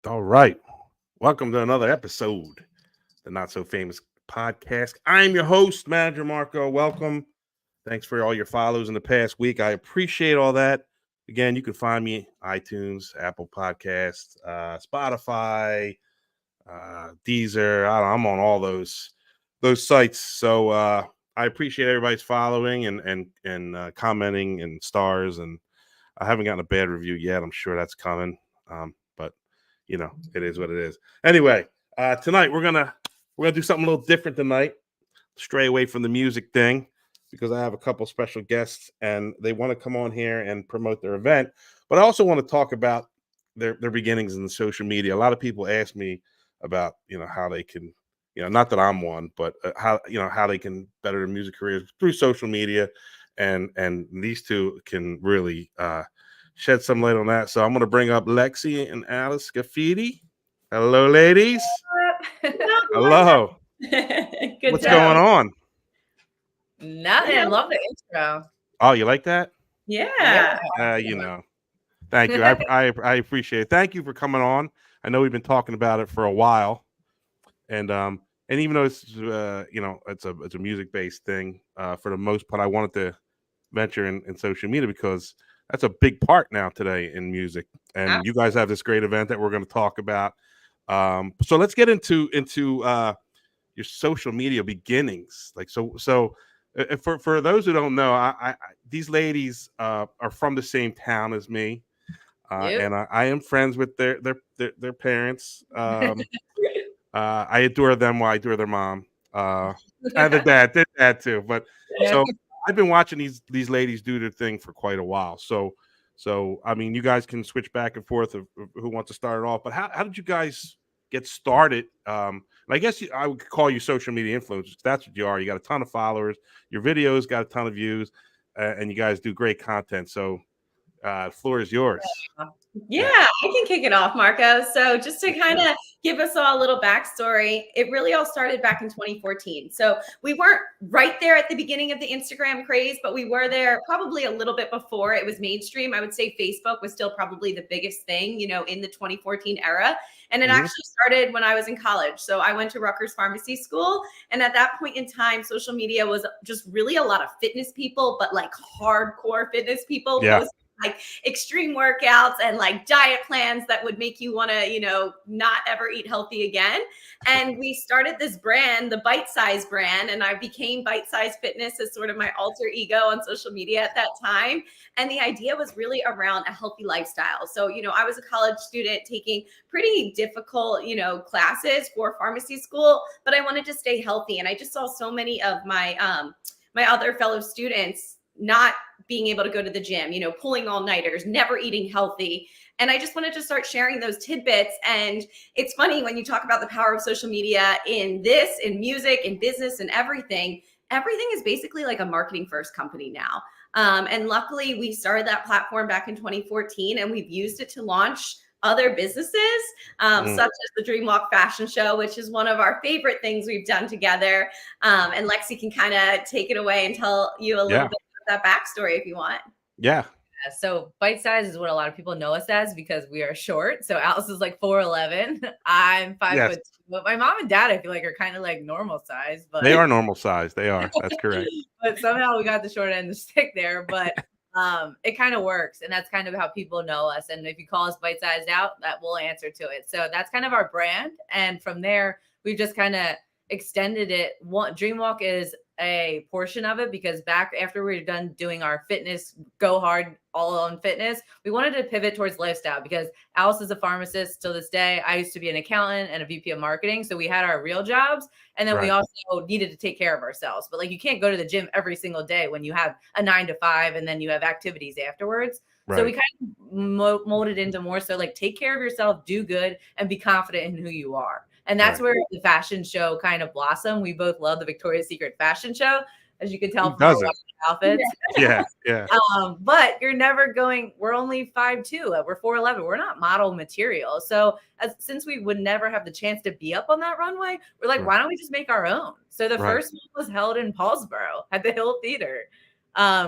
All right. Welcome to another episode, the Not So Famous podcast. I'm your host, Manager Marco. Welcome. Thanks for all your follows in the past week. I appreciate all that. Again, you can find me iTunes, Apple Podcasts, Spotify, Deezer. I'm on all those sites. So I appreciate everybody's following and commenting and stars. And I haven't gotten a bad review yet. I'm sure that's coming. But it is what it is. Anyway, tonight we're gonna do something a little different tonight. Stray away from the music thing because I have a couple special guests and they want to come on here and promote their event. But I also want to talk about their beginnings in the social media. A lot of people ask me about how they can, not that I'm one, but how they can better their music careers through social media, and these two can really shed some light on that. So I'm going to bring up Lexi and Alice Graffiti. Hello, ladies. Hello. Good What's going on? Nothing. I love the intro. Oh, you like that? Yeah. Thank you. I appreciate it. Thank you for coming on. I know we've been talking about it for a while, and even though it's it's a music based thing for the most part, I wanted to venture in social media because that's a big part now today in music. And you guys have this great event that we're going to talk about. So let's get into your social media beginnings. For those who don't know, I these ladies are from the same town as me, and I am friends with their parents. I adore them while I adore their mom, and their dad too. But so I've been watching these ladies do their thing for quite a while. So I mean, you guys can switch back and forth of who wants to start it off. But how did you guys get started? And I guess I would call you social media influencers. That's what you are. You got a ton of followers. Your videos got a ton of views, and you guys do great content. So the floor is yours. Yeah, I can kick it off, Marco. So just to kind of give us all a little backstory, it really all started back in 2014. So we weren't right there at the beginning of the Instagram craze, but we were there probably a little bit before it was mainstream. I would say Facebook was still probably the biggest thing, in the 2014 era. And it actually started when I was in college. So I went to Rutgers Pharmacy School. And at that point in time, social media was just really a lot of fitness people, but like hardcore fitness people. Yeah. Like extreme workouts and like diet plans that would make you want to, not ever eat healthy again. And we started this brand, the Bite Size brand, and I became Bite Size Fitness as sort of my alter ego on social media at that time. And the idea was really around a healthy lifestyle. So, I was a college student taking pretty difficult, classes for pharmacy school, but I wanted to stay healthy. And I just saw so many of my other fellow students not being able to go to the gym, pulling all-nighters, never eating healthy. And I just wanted to start sharing those tidbits. And it's funny when you talk about the power of social media in music, in business, and everything is basically like a marketing first company now. And luckily we started that platform back in 2014 and we've used it to launch other businesses, such as the Dreamwalk Fashion Show, which is one of our favorite things we've done together. And Lexi can kind of take it away and tell you a little bit about that backstory if you want. Yeah. So Bite Size is what a lot of people know us as because we are short. So Alice is like 4'11". I'm 5'2". But my mom and dad, I feel like, are kind of like normal size. But they are normal size. They are. That's correct. But somehow we got the short end of the stick there. But it kind of works. And that's kind of how people know us. And if you call us Bite Sized Out, that will answer to it. So that's kind of our brand. And from there, we've just kind of extended it. Dreamwalk is a portion of it because back after we were done doing our fitness, go hard, all on fitness, we wanted to pivot towards lifestyle because Alice is a pharmacist till this day. I used to be an accountant and a VP of marketing. So we had our real jobs. And then we also needed to take care of ourselves. But like, you can't go to the gym every single day when you have a 9 to 5 and then you have activities afterwards. Right. So we kind of molded into more so like take care of yourself, do good, and be confident in who you are. And that's where the fashion show kind of blossomed. We both love the Victoria's Secret fashion show, as you can tell from our outfits. Yeah. But you're never going, we're only 5'2", we're 4'11". We're not model material. So since we would never have the chance to be up on that runway, we're like, why don't we just make our own? So the first one was held in Paulsboro at the Hill Theater,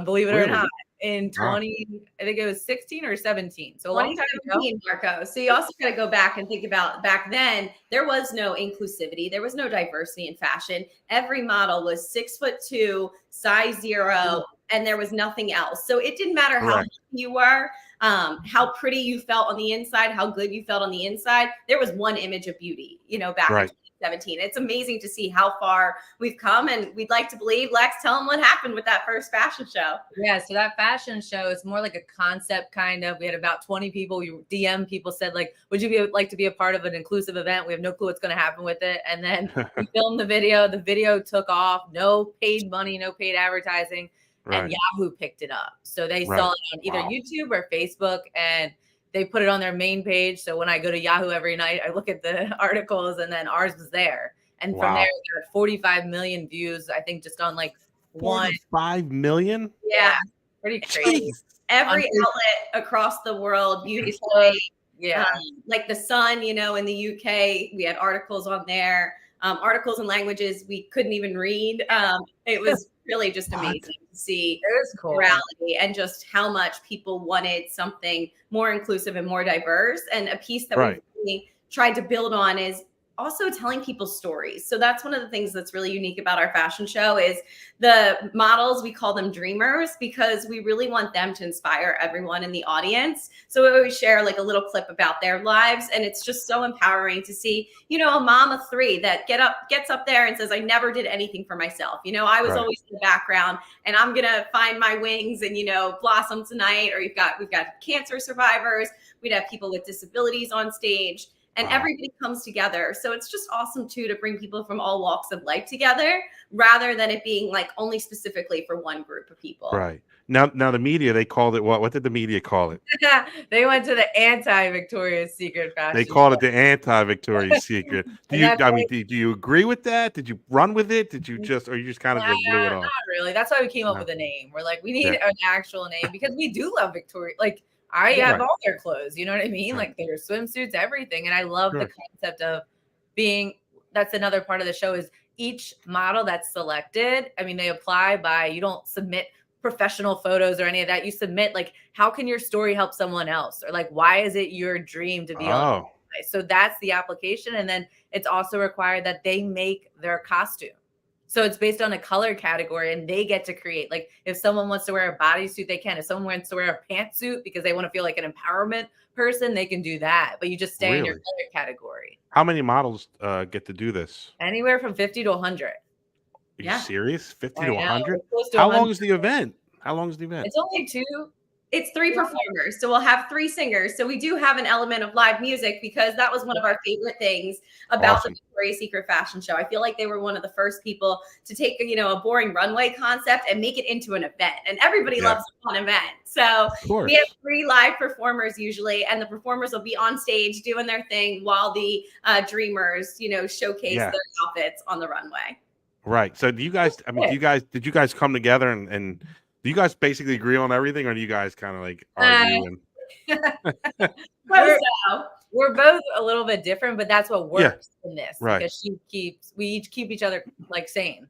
believe it or not. in Wow. 2016 or 17. So a long time ago. 2017, Marco. So you also got to go back and think about back then, there was no inclusivity. There was no diversity in fashion. Every model was 6'2", size 0, and there was nothing else. So it didn't matter how Correct. you were, how pretty you felt on the inside, how good you felt on the inside. There was one image of beauty, back in 2017. It's amazing to see how far we've come, and we'd like to believe. Lex, tell them what happened with that first fashion show. Yeah, so that fashion show is more like a concept kind of. We had about 20 people. We DM people said like, would you like to be a part of an inclusive event? We have no clue what's going to happen with it. And then we filmed the video. The video took off. No paid money, no paid advertising. And Yahoo picked it up. So they saw it on either YouTube or Facebook, and they put it on their main page. So when I go to Yahoo every night, I look at the articles, and then ours was there. And from there, we got 45 million views, I think, just on like 45 million? Yeah. Pretty crazy. Every outlet across the world, beauty. Yeah. Like the Sun, in the UK, we had articles on there, articles in languages we couldn't even read. It was really just amazing to see It was cool. reality and just how much people wanted something more inclusive and more diverse. And a piece that we really tried to build on is also telling people stories. So that's one of the things that's really unique about our fashion show is the models, we call them dreamers, because we really want them to inspire everyone in the audience. So we always share like a little clip about their lives. And it's just so empowering to see, a mom of 3 that gets up there and says, I never did anything for myself. I was always in the background, and I'm going to find my wings and, blossom tonight. Or we've got cancer survivors. We'd have people with disabilities on stage. And everybody comes together. So it's just awesome, too, to bring people from all walks of life together rather than it being like only specifically for one group of people. Right. Now the media, they called it what? What did the media call it? They went to the anti-Victoria's Secret fashion. They called it the anti-Victoria's Secret. Do you agree with that? Did you run with it? Did you just kind of just blew it off? Not really. That's why we came up with a name. We're like, we need an actual name because we do love Victoria. Like, I have all their clothes, you know what I mean? Like their swimsuits, everything. And I love the concept of that's another part of the show is each model that's selected. I mean, they apply by, you don't submit professional photos or any of that. You submit like, how can your story help someone else? Or like, why is it your dream to be on? So that's the application. And then it's also required that they make their costume. So it's based on a color category, and they get to create. Like if someone wants to wear a bodysuit, they can. If someone wants to wear a pantsuit because they want to feel like an empowerment person, they can do that. But you just stay in your color category. How many models get to do this? Anywhere from 50 to 100. Are you serious? 50 to 100? How long is the event? It's only 2. It's 3 performers. So we'll have 3 singers. So we do have an element of live music because that was one of our favorite things about the Victoria's Secret fashion show. I feel like they were one of the first people to take, a boring runway concept and make it into an event. And everybody loves a fun event. So we have 3 live performers usually, and the performers will be on stage doing their thing while the dreamers, showcase their outfits on the runway. Right. So do you guys, did you guys come together and do you guys basically agree on everything, or do you guys kind of like argue? We're both a little bit different, but that's what works in this. Right. Because we each keep each other like sane.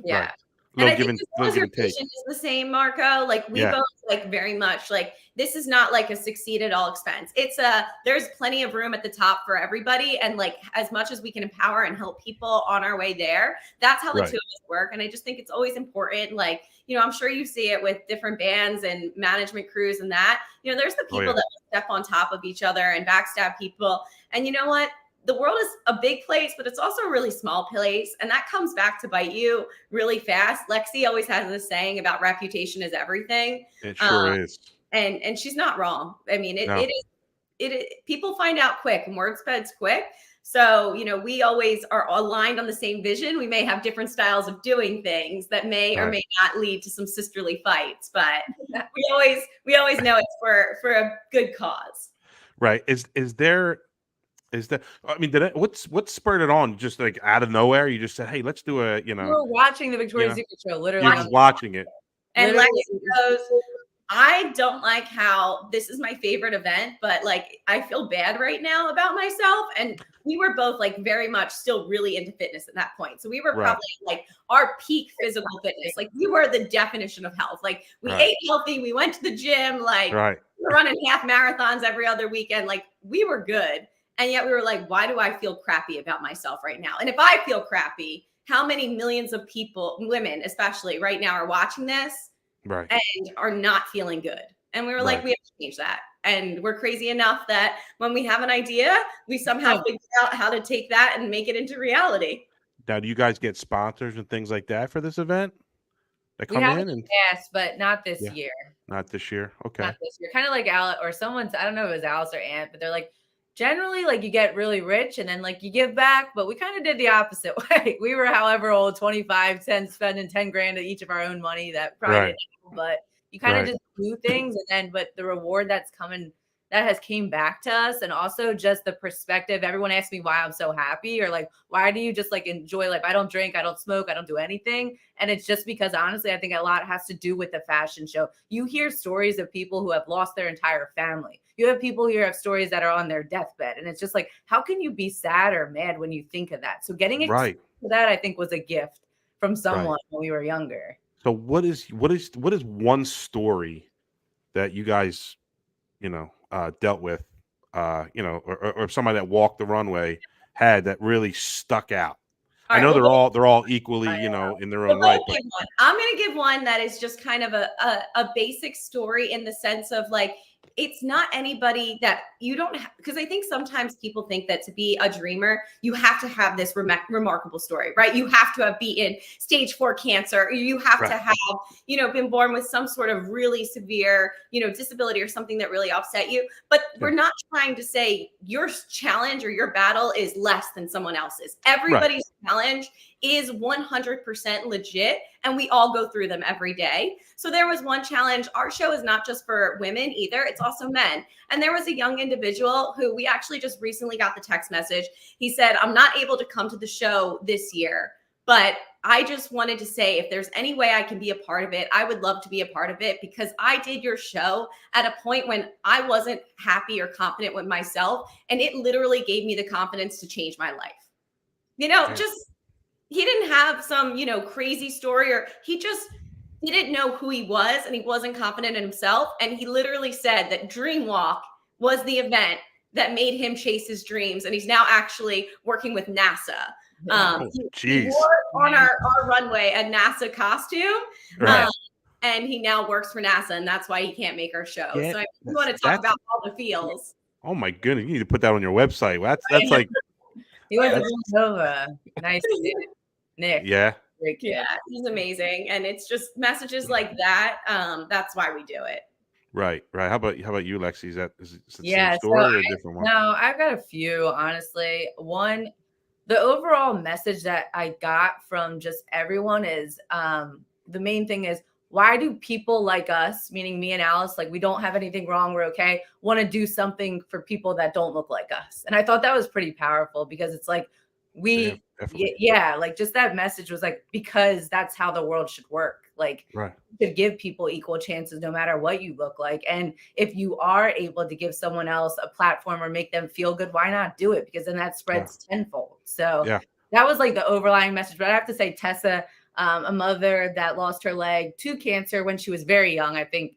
Yeah. Right. And I think your vision is the same, Marco. Like we both like very much like this is not like a succeed at all expense. It's there's plenty of room at the top for everybody. And like as much as we can empower and help people on our way there, that's how the 2 of us work. And I just think it's always important. Like, I'm sure you see it with different bands and management crews and that, there's the people that step on top of each other and backstab people. And you know what? The world is a big place, but it's also a really small place. And that comes back to bite you really fast. Lexi always has this saying about reputation is everything. It sure is. And she's not wrong. I mean, it is people find out quick and word spreads quick. So, we always are aligned on the same vision. We may have different styles of doing things that may or may not lead to some sisterly fights, but we always know it's for a good cause. Right. Is there, I mean, what spurred it on? Just like out of nowhere, you just said, "Hey, let's do a." We were watching the Victoria's Secret show, literally. You're just watching it. And Lexi goes, I don't like how this is my favorite event, but like I feel bad right now about myself. And we were both like very much still really into fitness at that point. So we were Right. probably like our peak physical fitness. Like we were the definition of health. Like we Right. ate healthy, we went to the gym, like Right. we were running half marathons every other weekend. Like we were good. And yet we were like, why do I feel crappy about myself right now? And if I feel crappy, how many millions of people, women especially right now, are watching this Right. and are not feeling good? And we were like, Right. we have to change that. And we're crazy enough that when we have an idea, we somehow figure out how to take that and make it into reality. Now, do you guys get sponsors and things like that for this event that We come have in? in And the past, but not this Yeah. year. not this year. Okay. Not this year. Kind of like Alice or someone's, I don't know if it was Alice or Ant, but they're like, generally, like you get really rich and then like you give back, but we kind of did the opposite way. We were, however old, 25, 10, spending 10 grand of each of our own money that probably Right. didn't help, but you kind of Right. just do things and then, but the reward that's coming, that has came back to us. And also just the perspective. Everyone asks me why I'm so happy or like, why do you just like enjoy life? I don't drink, I don't smoke, I don't do anything. And it's just because honestly, I think a lot has to do with the fashion show. You hear stories of people who have lost their entire family. You have people here have stories that are on their deathbed. And it's just like, how can you be sad or mad when you think of that? So getting Right. to that, I think, was a gift from someone Right. when we were younger. So what is one story that you guys, dealt with, or somebody that walked the runway had that really stuck out? I know they're all equally, in their own right. But I'm going to give one that is just kind of a basic story in the sense of like, it's not anybody that you don't have, because I think sometimes people think that to be a dreamer, you have to have this remarkable story, right? You have to have beaten stage 4 cancer. You have Right. to have, been born with some sort of really severe, disability or something that really upset you. But we're not trying to say your challenge or your battle is less than someone else's. Everybody's challenge is 100% legit, and we all go through them every day. So there was one challenge. Our show is not just for women either, it's also men. And there was a young individual who we actually just recently got the text message. He said, I'm not able to come to the show this year, but I just wanted to say if there's any way I can be a part of it, I would love to be a part of it, because I did your show at a point when I wasn't happy or confident with myself, and it literally gave me the confidence to change my life. He didn't have some, crazy story, or he just didn't know who he was and he wasn't confident in himself. And he literally said that Dream Walk was the event that made him chase his dreams. And he's now actually working with NASA. He wore on our runway a NASA costume. Right. And he now works for NASA, and that's why he can't make our show. Yeah, so if you want to talk about all the feels. Oh my goodness, you need to put that on your website. That's like He was Nova. Nice Nick. Yeah. Yeah, he's amazing. And it's just messages like that. That's why we do it. Right. How about you, Lexi? Is it the Yeah, same story or a different one? No, I've got a few, honestly. One, the overall message that I got from just everyone is the main thing is, why do people like us, meaning me and Alice, like we don't have anything wrong, we're okay, want to do something for people that don't look like us? And I thought that was pretty powerful, because it's like like just that message was like, because that's how the world should work. Like, to give people equal chances no matter what you look like. And if you are able to give someone else a platform or make them feel good, why not do it? Because then that spreads tenfold. So that was like the overlying message. But I have to say, Tessa, a mother that lost her leg to cancer when she was very young, I think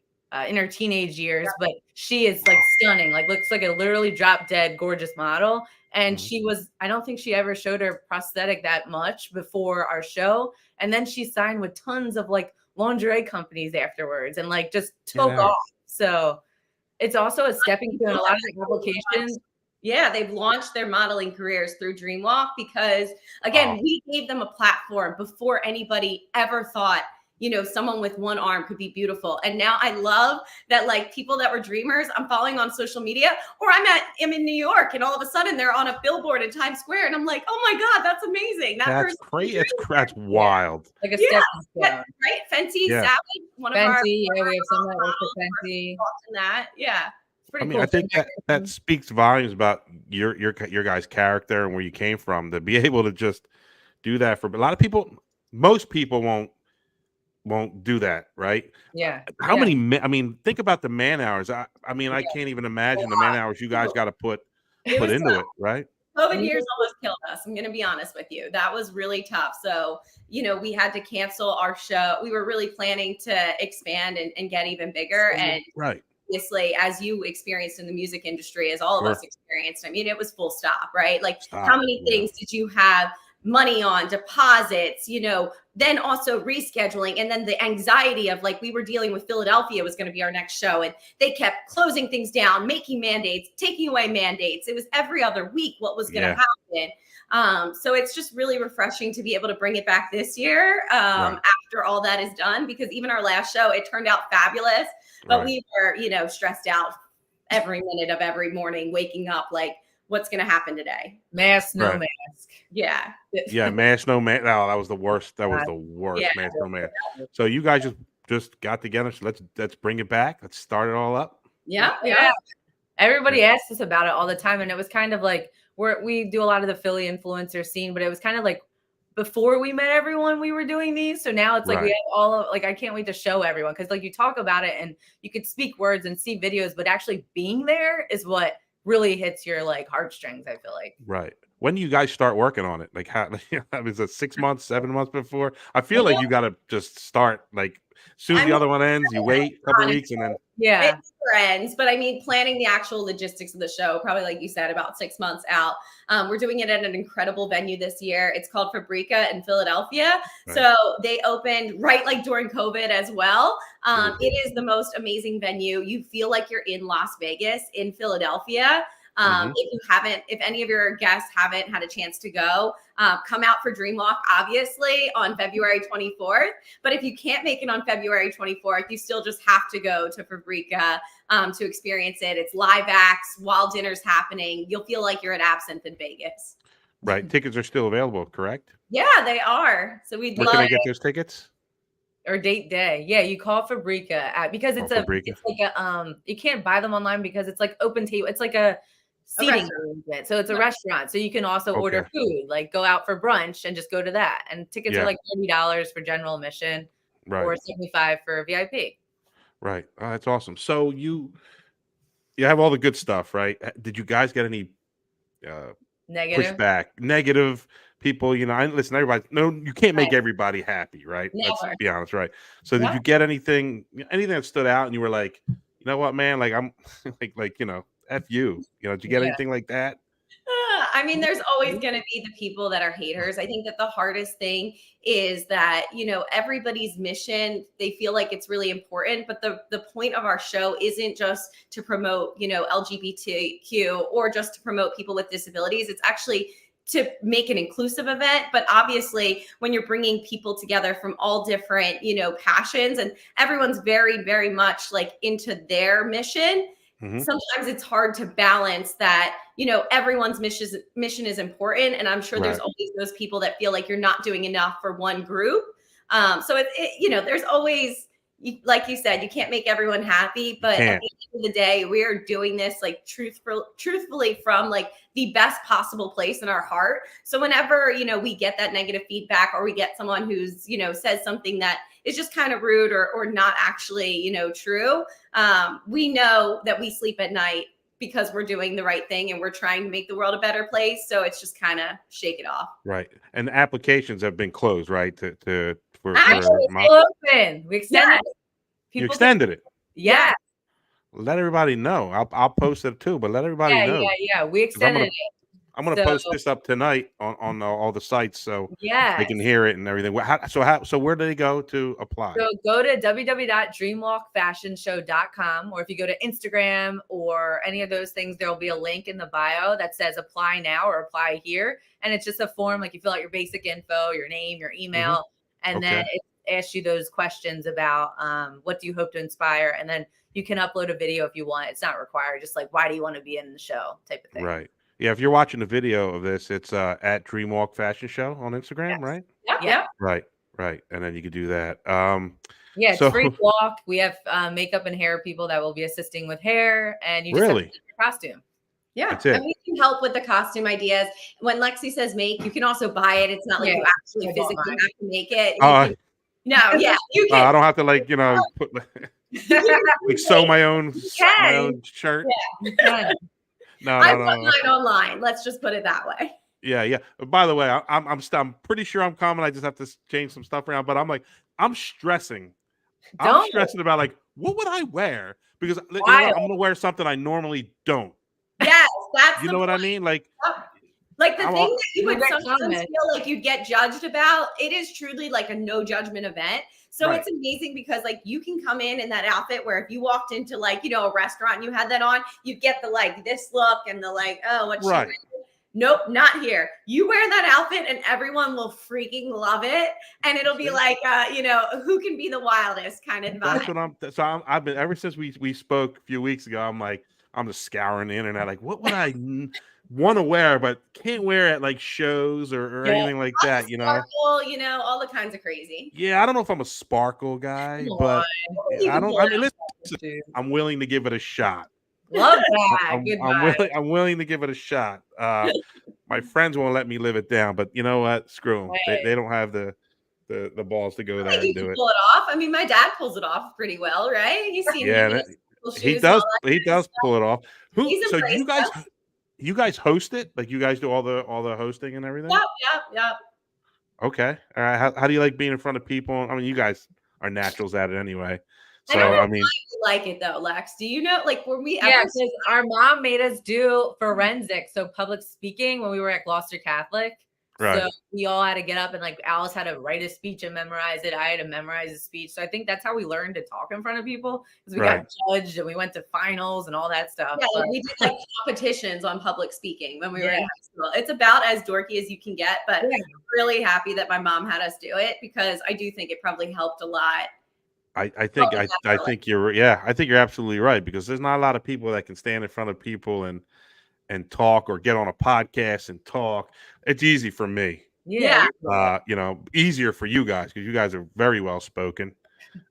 in her teenage years, but she is like stunning, like looks like a literally drop dead gorgeous model. And she was, I don't think she ever showed her prosthetic that much before our show. And then she signed with tons of like lingerie companies afterwards and like just took off. So it's also a stepping stone. A lot of the applications. Yeah, they've launched their modeling careers through DreamWalk because, again, we gave them a platform before anybody ever thought, someone with one arm could be beautiful. And now I love that, like, people that were dreamers, I'm following on social media, or I'm in New York, and all of a sudden they're on a billboard in Times Square, and I'm like, oh my God, that's amazing. That's crazy. That's wild. Like a stepping stone. Right? Fenty Savage, one of our we have some that work for Fenty. That, yeah. Cool. I think that speaks volumes about your guys' character and where you came from, to be able to just do that for a lot of people. Most people won't do that, right? Yeah. How Yeah. many? I mean, think about the man hours. I mean, I Yeah. can't even imagine the man hours you guys got to put It was into it, right? COVID years almost killed us. I'm going to be honest with you. That was really tough. So, we had to cancel our show. We were really planning to expand and get even bigger. And Right. obviously, as you experienced in the music industry, as all of us Sure. experienced, I mean, it was full stop, right? Like, Stop. how many things did you have money on, deposits, then also rescheduling, and then the anxiety of, like, we were dealing with Philadelphia was going to be our next show, and they kept closing things down, making mandates, taking away mandates. It was every other week what was going to happen. So it's just really refreshing to be able to bring it back this year after all that is done, because even our last show, it turned out fabulous, but we were, stressed out every minute of every morning, waking up like, what's going to happen today? Mask, no mask. Yeah. Yeah, mask, no mask. Oh, that was the worst. That was the worst. Yeah. Mask, no mask. So you guys just got together. So let's bring it back. Let's start it all up. Yeah. Everybody asks us about it all the time, and it was kind of like we do a lot of the Philly influencer scene, but it was kind of like before we met everyone, we were doing these. So now it's like we have all of, like, I can't wait to show everyone, because like you talk about it and you could speak words and see videos, but actually being there is what really hits your like heartstrings, I feel like. Right. When do you guys start working on it? Like, how is it 6 months, 7 months before? I feel like you got to just start, like, as soon as the other one ends, you wait a couple weeks and then. Yeah. It ends. But I mean, planning the actual logistics of the show, probably like you said, about 6 months out. We're doing it at an incredible venue this year. It's called Fabrica in Philadelphia. Right. So they opened like during COVID as well. It is the most amazing venue. You feel like you're in Las Vegas in Philadelphia. If any of your guests haven't had a chance to go, come out for Dreamwalk, obviously, on February 24th. But if you can't make it on February 24th, you still just have to go to Fabrica to experience it. It's live acts while dinner's happening. You'll feel like you're at Absinthe in Vegas. Right. Tickets are still available, correct? Yeah, they are. So we'd Where can I get those tickets? Or date day. Yeah, you call Fabrica because it's it's like a you can't buy them online because it's like open table. It's like a seating arrangement. So it's a restaurant. So you can also order food, like go out for brunch and just go to that. And tickets are like $30 for general admission or $75 for VIP. Right. Oh, that's awesome. So you have all the good stuff, right? Did you guys get any pushback? Negative people, listen, everybody, no, you can't make everybody happy, right? Never. Let's be honest, right? So did you get anything that stood out and you were like, you know what, man, like I'm like, F you. Did you get anything like that? I mean, there's always going to be the people that are haters. I think that the hardest thing is that, everybody's mission, they feel like it's really important, but the point of our show isn't just to promote, LGBTQ or just to promote people with disabilities. It's actually to make an inclusive event. But obviously, when you're bringing people together from all different, passions, and everyone's very, very much like into their mission, sometimes it's hard to balance that, everyone's mission is important. And I'm sure there's always those people that feel like you're not doing enough for one group. So there's always, like you said, you can't make everyone happy, but at the end of the day, we're doing this like truthfully from like the best possible place in our heart. So whenever, we get that negative feedback, or we get someone who's, says something that is just kind of rude or not actually, true, we know that we sleep at night because we're doing the right thing and we're trying to make the world a better place. So it's just kind of shake it off. Right. And the applications have been closed, right? For open. We extended it. You extended it. Yeah. Let everybody know. I'll post it too, but let everybody know. Yeah. We extended it. I'm gonna post this up tonight on all the sites, so they can hear it and everything. So where do they go to apply? So go to www.dreamwalkfashionshow.com, or if you go to Instagram or any of those things, there will be a link in the bio that says apply now or apply here, and it's just a form. Like you fill out your basic info, your name, your email, and then it asks you those questions about what do you hope to inspire, and then you can upload a video if you want. It's not required. Just like, why do you want to be in the show type of thing. Right. Yeah, if you're watching the video of this, it's at Dreamwalk Fashion Show on Instagram, right? Yeah. Right. And then you could do that. It's free walk. We have makeup and hair people that will be assisting with hair, and you just have to pick your costume. Yeah, and we can help with the costume ideas. When Lexi says make, you can also buy it. It's not like you actually physically have to make it. No, yeah, you I can. don't have to like put like sew my own shirt. You can. No, I no, bought no, no. mine online. Let's just put it that way. Yeah, yeah. By the way, I'm pretty sure I'm coming. I just have to change some stuff around. But I'm stressing. I'm Don't. stressing about like what would I wear because you know what? Wild. I'm gonna wear something I normally don't. Yes, that's You the know what I point. mean? Like Like the I'm thing all, that you You would get sometimes comments. feel like you'd get judged about, it is truly like a no judgment event. So Right. it's amazing because like you can come in that outfit where if you walked into like, a restaurant and you had that on, you'd get the like this look and the like, oh, what's she right. wearing? Nope, not here. You wear that outfit and everyone will freaking love it. And it'll be like, who can be the wildest kind of That's vibe. what I've been ever since we spoke a few weeks ago. I'm just scouring the internet. Like, what would I want to wear, but can't wear at like shows or Yeah. anything like that, Sparkle, all the kinds of crazy. Yeah, I don't know if I'm a sparkle guy, Come but You I can don't. pull I it mean, off. listen, Dude. I'm willing to give it a shot. Love that. Good vibe. I'm willing to give it a shot. My friends won't let me live it down, but you know what? Screw them. They don't have the balls to go I there think and you do can it. pull it off. I mean, my dad pulls it off pretty well, right? He's seen Yeah, me in that, his cool he shoes and all does. that He kind of does stuff. pull it off. Who? He's So embraced us. you guys host it? Like you guys do all the hosting and everything? Yep. Okay. All right. How do you like being in front of people? I mean, you guys are naturals at it anyway. I don't So know I mean, why you like it though, Lex. Do you know, like, were we Yeah, ever? because our mom made us do forensic, so public speaking when we were at Gloucester Catholic. Right. So we all had to get up and like Alice had to write a speech and memorize it. I had to memorize a speech. So I think that's how we learned to talk in front of people because we got judged and we went to finals and all that stuff. Yeah, But we did like competitions on public speaking when we were in Yeah. high school. It's about as dorky as you can get, but Yeah. I'm really happy that my mom had us do it because I do think it probably helped a lot. I think I think you're absolutely right because there's not a lot of people that can stand in front of people and talk or get on a podcast and talk. It's easy for me. yeah. Easier for you guys because you guys are very well spoken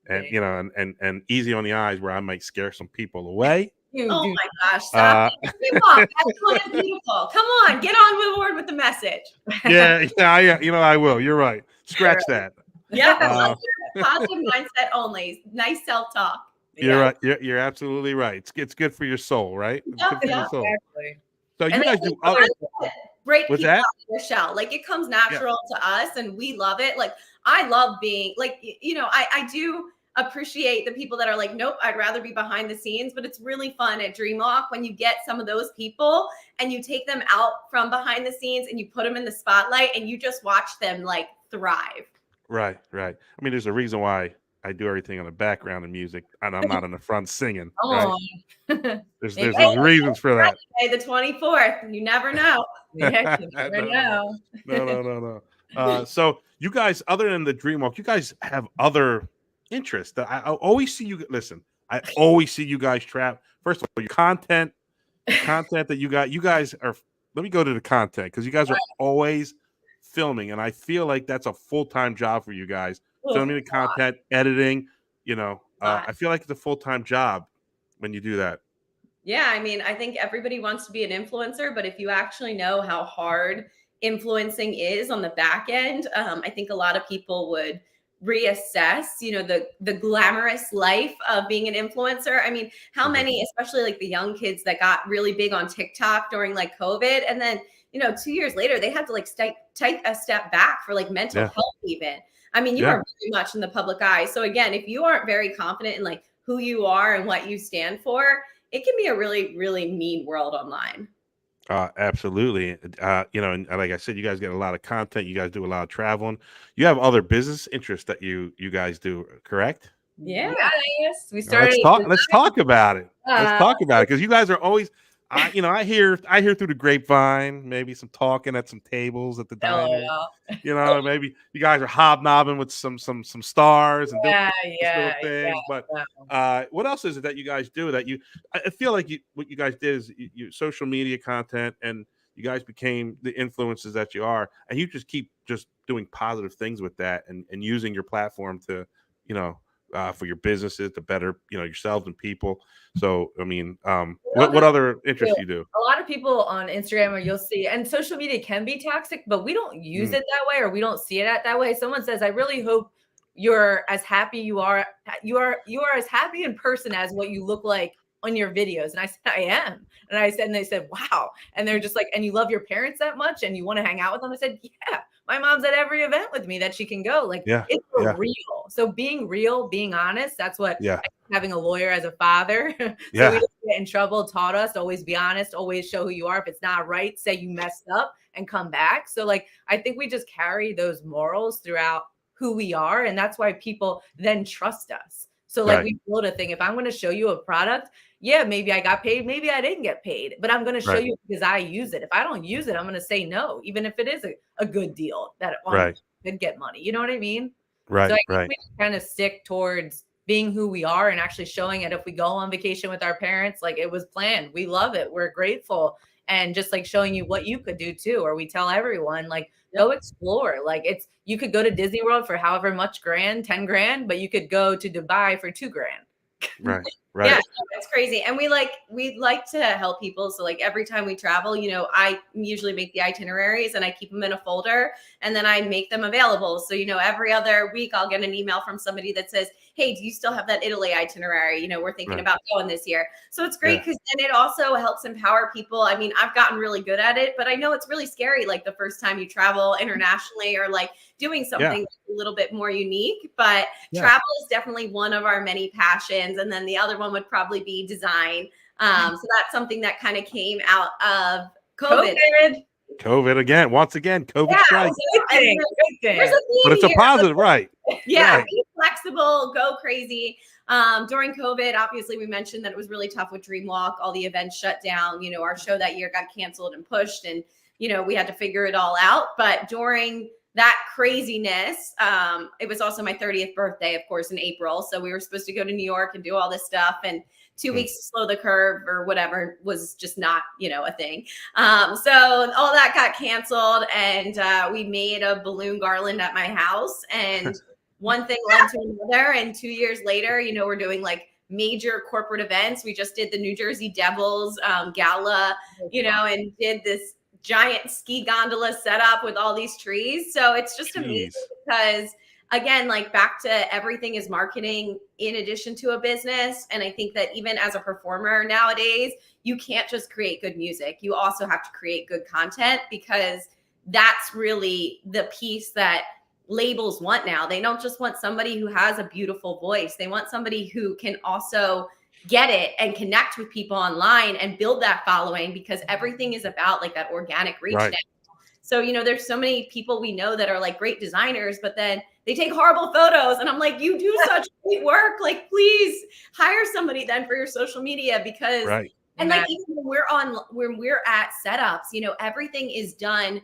and Thanks. and easy on the eyes where I might scare some people away. Oh my gosh, stop. Excellent and beautiful. Come on, get on board with the message. Yeah, I will. You're right. Scratch that. Yeah, positive mindset only. Nice self-talk. You're right. You're absolutely right. It's good for your soul, right? It's good for your soul. Exactly. So you And guys then do other. Break What's people that? out of their shell. Like it comes natural to us and we love it. Like I love being like, I do appreciate the people that are like, nope, I'd rather be behind the scenes, but it's really fun at Dreamwalk when you get some of those people and you take them out from behind the scenes and you put them in the spotlight and you just watch them like thrive. Right. I mean, there's a reason why I do everything on the background of music and I'm not in the front singing. Right? Oh. There's reasons for that. Hey, the 24th, you never know. Yeah, you never know. No. So you guys, other than the Dreamwalk, you guys have other interests that I always see you. Listen, I always see you guys trap. First of all, your content that you guys are. Let me go to the content because you guys are always filming, and I feel like that's a full-time job for you guys. Filming the content, editing. I feel like it's a full-time job when you do that. Yeah, I mean, I think everybody wants to be an influencer, but if you actually know how hard influencing is on the back end, I think a lot of people would reassess, the glamorous life of being an influencer. I mean, how many, especially like the young kids that got really big on TikTok during like COVID, and then 2 years later they had to like take a step back for like mental health even. I mean, you are very much in the public eye. So again, if you aren't very confident in like who you are and what you stand for, it can be a really, really mean world online. Absolutely. And like I said, you guys get a lot of content. You guys do a lot of traveling. You have other business interests that you guys do, correct? Yeah. Yes. We started. Let's talk about it. Let's talk about it because you guys are always. I hear through the grapevine, maybe some talking at some tables at the diner. Maybe you guys are hobnobbing with some stars and doing little things. But what else is it that you guys do that I feel like what you guys did is you social media content and you guys became the influencers that you are, and you just keep just doing positive things with that and using your platform to, for your businesses to better, yourselves and people. So, I mean, what other interests you do? A lot of people on Instagram or you'll see, and social media can be toxic, but we don't use it that way or we don't see it that way. Someone says, I really hope you're as happy you are as happy in person as what you look like on your videos. And I said, I am. And they said, wow. And they're just like, and you love your parents that much and you want to hang out with them? I said, yeah, my mom's at every event with me that she can go. Like, it's real. So being real, being honest, that's what having a lawyer as a father. So we didn't get in trouble, taught us to always be honest, always show who you are. If it's not right, say you messed up and come back. So like, I think we just carry those morals throughout who we are. And that's why people then trust us. So like we build a thing. If I'm going to show you a product, yeah, maybe I got paid, maybe I didn't get paid, but I'm going to show you because I use it. If I don't use it, I'm going to say no, even if it is a good deal that could get money. You know what I mean? Right. So I think we kind of stick towards being who we are and actually showing it. If we go on vacation with our parents, like it was planned, we love it, we're grateful. And just like showing you what you could do too, or we tell everyone like, go explore. Like you could go to Disney World for however much grand, 10 grand, but you could go to Dubai for $2 grand. Right. Yeah, it's crazy. And we like to help people. So like every time we travel, you know, I usually make the itineraries and I keep them in a folder and then I make them available. So, you know, every other week I'll get an email from somebody that says, hey, do you still have that Italy itinerary? You know, we're thinking about going this year. So it's great because then it also helps empower people. I mean, I've gotten really good at it, but I know it's really scary. Like the first time you travel internationally or like doing something a little bit more unique, but travel is definitely one of our many passions. And then the other one would probably be design. So that's something that kind of came out of COVID again, once again, COVID strike. Good thing. But it's a positive, right? Yeah, be flexible, go crazy. During COVID, obviously, we mentioned that it was really tough with Dreamwalk. All the events shut down. You know, our show that year got canceled and pushed, and you know, we had to figure it all out. But during that craziness, it was also my 30th birthday, of course, in April. So we were supposed to go to New York and do all this stuff, and 2 weeks to slow the curve or whatever was just not, you know, a thing. So all that got canceled, and we made a balloon garland at my house, and one thing led to another. And 2 years later, you know, we're doing like major corporate events. We just did the New Jersey Devils gala, you know, and did this giant ski gondola setup with all these trees. So it's just amazing because, again, like back to everything is marketing in addition to a business. And I think that even as a performer nowadays, you can't just create good music. You also have to create good content, because that's really the piece that labels want now. They don't just want somebody who has a beautiful voice. They want somebody who can also get it and connect with people online and build that following, because everything is about like that organic reach now. So, you know, there's so many people we know that are like great designers, but then they take horrible photos. And I'm like, you do such great work. Like, please hire somebody then for your social media, because, and like, even when we're at setups, you know, everything is done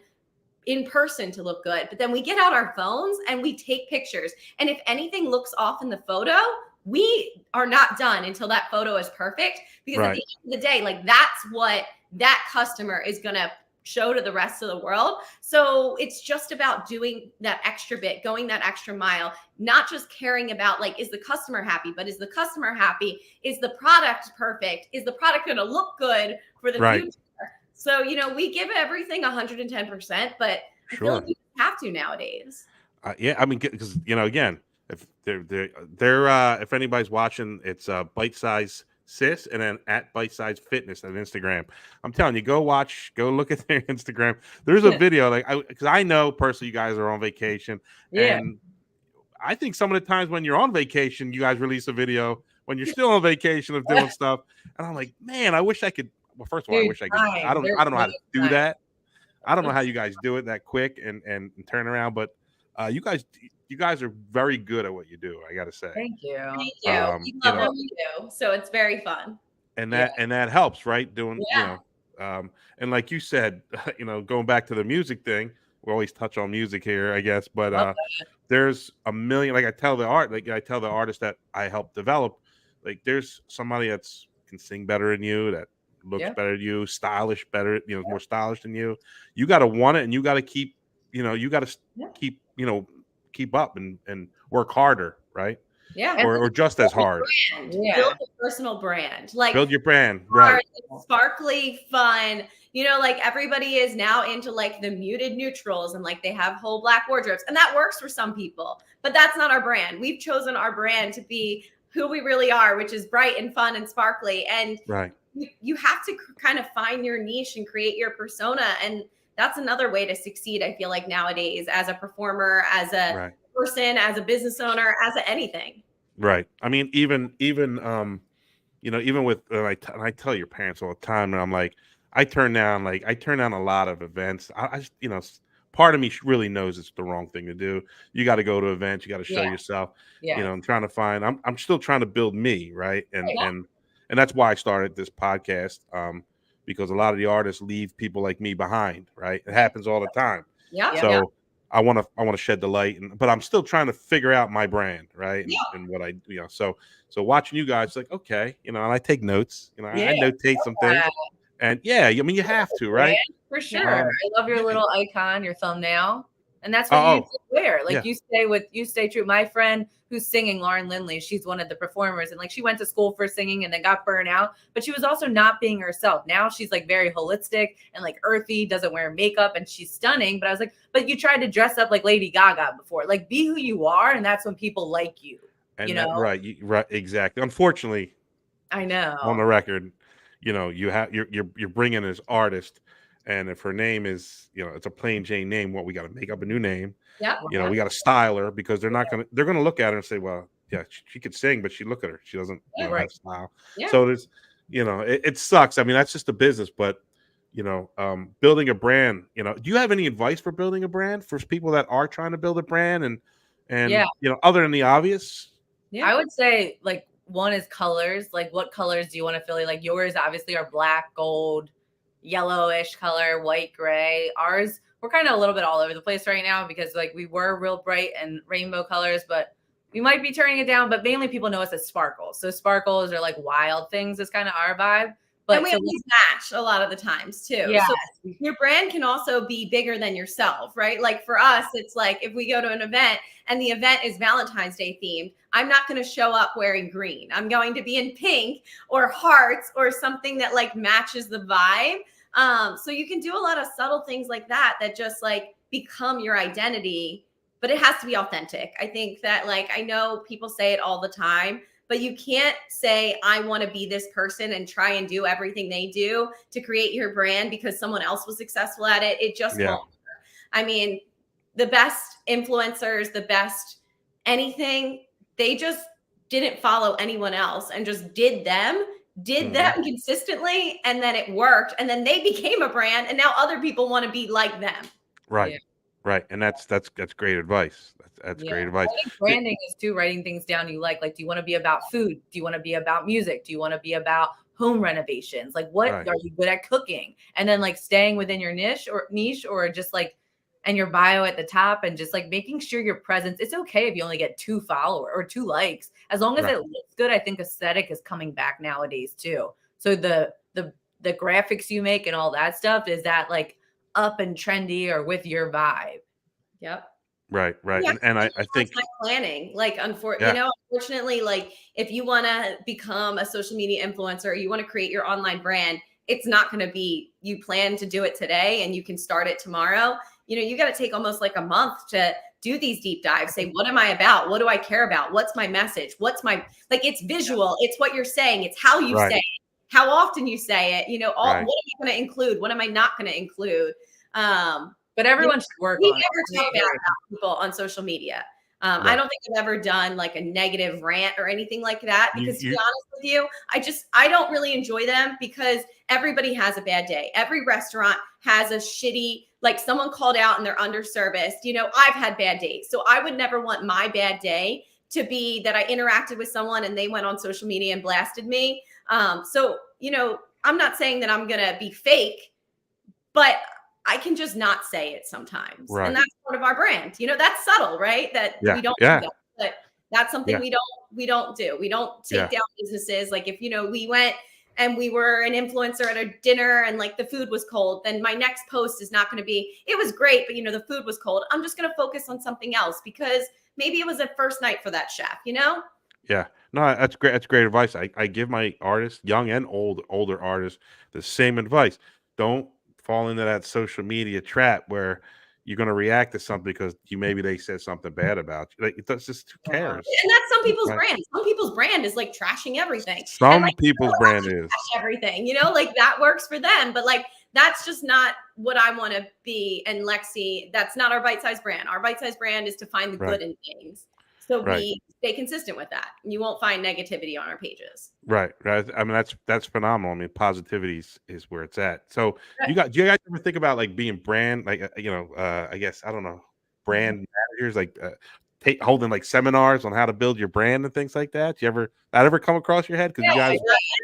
in person to look good, but then we get out our phones and we take pictures. And if anything looks off in the photo, we are not done until that photo is perfect, because at the end of the day, like that's what that customer is going to show to the rest of the world. So it's just about doing that extra bit, going that extra mile, not just caring about like, is the customer happy, but is the customer happy? Is the product perfect? Is the product going to look good for the future? So, you know, we give everything 110%, but I feel like you have to nowadays. Yeah, I mean, because, you know, again, if if anybody's watching, it's Bite Size Sis and then at Bite Size Fitness on Instagram. I'm telling you, go look at their Instagram. There's a video, like, because I know personally you guys are on vacation, and I think some of the times when you're on vacation, you guys release a video when you're still on vacation of doing stuff, and I'm like, man, I wish I could. Well, first of all, I wish I could. I don't know how to do that. I don't know how you guys do it that quick and turn around, but you guys are very good at what you do, I gotta say. Thank you. Thank you. We love what we do, so it's very fun. And that helps, right? Doing you know, and like you said, you know, going back to the music thing, we always touch on music here, I guess, but there's a million. Like I tell the artist that I help develop, like there's somebody that's can sing better than you, that looks better than you, stylish better, you know, more stylish than you. You got to want it, and you got to keep, you know, you got to keep, you know, keep up and work harder, right? Yeah. or just as hard. Brand. Yeah. Build a personal brand. Like Build your brand, are right? sparkly, fun. You know, like everybody is now into like the muted neutrals and like they have whole black wardrobes, and that works for some people. But that's not our brand. We've chosen our brand to be who we really are, which is bright and fun and sparkly. And Right. you have to kind of find your niche and create your persona. And that's another way to succeed, I feel like, nowadays, as a performer, as a Right. person, as a business owner, as anything. Right. I mean, even you know, even with and I tell your parents all the time, and I'm like, I turn down a lot of events. I just, you know, part of me really knows it's the wrong thing to do. You got to go to events. You got to show Yeah. yourself. Yeah. You know, I'm trying to find. I'm still trying to build me, right? And Yeah. and that's why I started this podcast. Because a lot of the artists leave people like me behind, right? It happens all the time. Yeah. Yeah. So I want to shed the light, but I'm still trying to figure out my brand, right? And what I, you know, so watching you guys, like, okay, you know, and I take notes, you know, I notate some things, and yeah, I mean, you have to, right? For sure. I love your little icon, your thumbnail. And that's what you wear. Like you stay true. My friend who's singing, Lauren Lindley, she's one of the performers, and like she went to school for singing and then got burned out, but she was also not being herself. Now she's like very holistic and like earthy, doesn't wear makeup, and she's stunning. But I was like, but you tried to dress up like Lady Gaga before. Like, be who you are, and that's when people like you. And you know, right, exactly. Unfortunately, I know on the record, you know, you're bringing this artist. And if her name is, you know, it's a plain Jane name, we got to make up a new name. Yeah. You know, we got to style her, because they're going to look at her and say, well, yeah, she could sing, but look at her. She doesn't have style. Yeah. So there's, you know, it sucks. I mean, that's just a business, but, you know, building a brand, you know, do you have any advice for building a brand for people that are trying to build a brand and, you know, other than the obvious? Yeah. I would say, like, one is colors. Like, what colors do you want to feel like? Yours obviously are black, gold, yellowish color, white, gray. Ours, we're kind of a little bit all over the place right now because like we were real bright and rainbow colors, but we might be turning it down. But mainly people know us as sparkles. So sparkles are like wild things is kind of our vibe. But and we always match a lot of the times too. Yeah. So your brand can also be bigger than yourself, right? Like for us, it's like if we go to an event and the event is Valentine's Day themed, I'm not going to show up wearing green. I'm going to be in pink or hearts or something that like matches the vibe. So you can do a lot of subtle things like that just like become your identity, but it has to be authentic. I think that like, I know people say it all the time, but you can't say, I want to be this person and try and do everything they do to create your brand because someone else was successful at it. It just won't work. I mean, the best influencers, the best anything, they just didn't follow anyone else and just did them consistently, and then it worked, and then they became a brand, and now other people want to be like them. Right. Right. And that's great advice. That's great advice. I think branding is too writing things down you like. Like, do you want to be about food? Do you want to be about music? Do you want to be about home renovations? Like, what are you good at cooking? And then like staying within your niche or just like, and your bio at the top, and just like making sure your presence, it's okay if you only get 2 followers or 2 likes, as long as it looks good. I think aesthetic is coming back nowadays too. So the graphics you make and all that stuff, is that like up and trendy or with your vibe? Yep. Right. Yeah, and I think planning, like, unfortunately, like if you want to become a social media influencer, or you want to create your online brand, it's not going to be, you plan to do it today and you can start it tomorrow. You know, you got to take almost like a month to do these deep dives. Say, what am I about? What do I care about? What's my message? What's my, like, it's visual. It's what you're saying. It's how you say it, how often you say it, you know, what am I going to include? What am I not going to include? But everyone should work on it. We never talk bad about people on social media. I don't think I've ever done like a negative rant or anything like that, because to be honest with you, I don't really enjoy them, because everybody has a bad day. Every restaurant has a shitty, like someone called out and they're underserviced. You know, I've had bad days. So I would never want my bad day to be that I interacted with someone and they went on social media and blasted me. So, you know, I'm not saying that I'm going to be fake, but I can just not say it sometimes. Right. And that's part of our brand. You know, that's subtle, right? That we don't do that, but that's something we don't do. We don't take down businesses. Like if, you know, we went and we were an influencer at a dinner and like the food was cold, then my next post is not going to be, it was great, but you know, the food was cold. I'm just going to focus on something else because maybe it was a first night for that chef, you know? Yeah. No, that's great. That's great advice. I give my artists, young and older artists, the same advice. Don't fall into that social media trap where you're going to react to something because maybe they said something bad about you. Like, it's just, who Yeah. cares? And that's some people's Right. brand. Some people's brand is like trashing everything. And Some like people's brand is. trash everything, like that works for them. But like that's just not what I want to be. And Lexi, that's not our bite size brand. Our bite size brand is to find the Right. good in things. So Right. we stay consistent with that. You won't find negativity on our pages. Right. Right. I mean, that's phenomenal. I mean, positivity is where it's at. So do you guys ever think about like being brand, like, I guess, I don't know, brand managers, like holding like seminars on how to build your brand and things like that? That ever come across your head? Because you Yeah, guys,